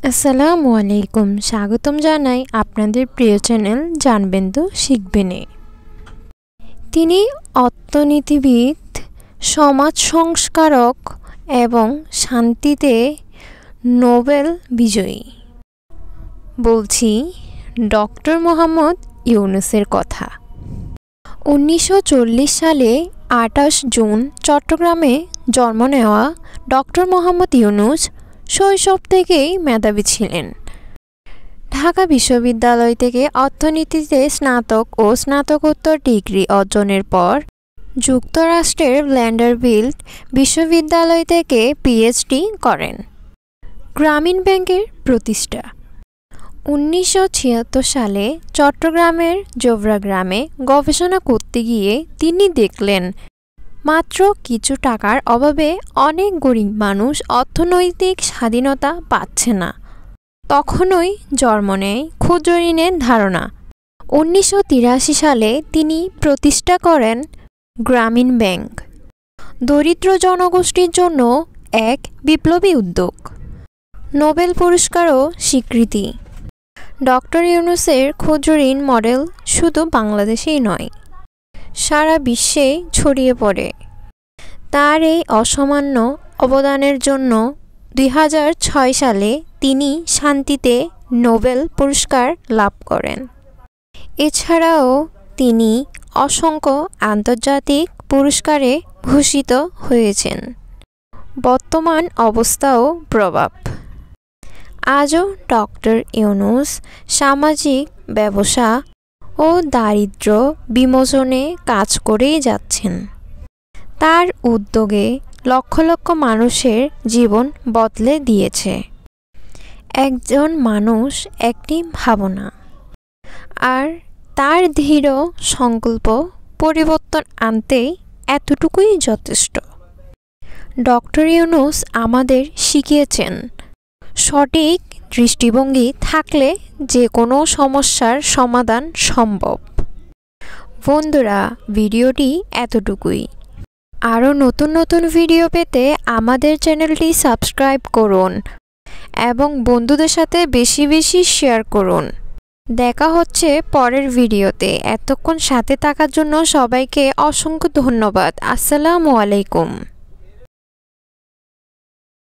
আসসালামু আলাইকুম। স্বাগতম জানাই আপনাদের প্রিয় চ্যানেল জানবেন তো শিখবেনে। তিনি অর্থনীতিবিদ, সমাজ সংস্কারক এবং শান্তিতে নোবেল বিজয়ী। বলছি ডক্টর মোহাম্মদ ইউনূসের কথা। 1940 সালে 28 জুন চট্টগ্রামে জন্ম নেওয়া ডক্টর মোহাম্মদ ইউনূস শৈশব থেকেই মেধাবী ছিলেন। ঢাকা বিশ্ববিদ্যালয় থেকে অর্থনীতিতে স্নাতক ও স্নাতকোত্তর ডিগ্রি অর্জনের পর যুক্তরাষ্ট্রের ভ্যান্ডারবিল্ট বিশ্ববিদ্যালয় থেকে পিএইচডি করেন। গ্রামীণ ব্যাংকের প্রতিষ্ঠা। 1976 সালে চট্টগ্রামের জোবরা গ্রামে গবেষণা করতে গিয়ে তিনি দেখলেন মাত্র কিছু টাকার অভাবে অনেক গরিব মানুষ অর্থনৈতিক স্বাধীনতা পাচ্ছে না। তখনই জন্ম নেয় ক্ষুদ্র ঋণের ধারণা। 1983 সালে তিনি প্রতিষ্ঠা করেন গ্রামীণ ব্যাংক, দরিদ্র জনগোষ্ঠীর জন্য এক বিপ্লবী উদ্যোগ। নোবেল পুরস্কারও স্বীকৃতি। ডক্টর ইউনূসের ক্ষুদ্র ঋণ মডেল শুধু বাংলাদেশেই নয়, সারা বিশ্বে ছড়িয়ে পড়ে। তার এই অসামান্য অবদানের জন্য 2006 সালে তিনি শান্তিতে নোবেল পুরস্কার লাভ করেন। এছাড়াও তিনি অসংখ্য আন্তর্জাতিক পুরস্কারে ভূষিত হয়েছেন। বর্তমান অবস্থাও প্রভাব। আজও ডক্টর ইউনূস সামাজিক ব্যবসা ও দারিদ্র্য বিমোচনে কাজ করেই যাচ্ছেন। তার উদ্যোগে লক্ষ লক্ষ মানুষের জীবন বদলে দিয়েছে। একজন মানুষ, একটি ভাবনা, আর তার দৃঢ় সংকল্প পরিবর্তন আনতেই এতটুকুই যথেষ্ট। ডক্টর ইউনূস আমাদের শিখিয়েছেন সঠিক দৃষ্টিভঙ্গি থাকলে যে কোনো সমস্যার সমাধান সম্ভব। বন্ধুরা, ভিডিওটি এতটুকুই। আরও নতুন নতুন ভিডিও পেতে আমাদের চ্যানেলটি সাবস্ক্রাইব করুন এবং বন্ধুদের সাথে বেশি বেশি শেয়ার করুন। দেখা হচ্ছে পরের ভিডিওতে। এতক্ষণ সাথে থাকার জন্য সবাইকে অসংখ্য ধন্যবাদ। আসসালামু আলাইকুম।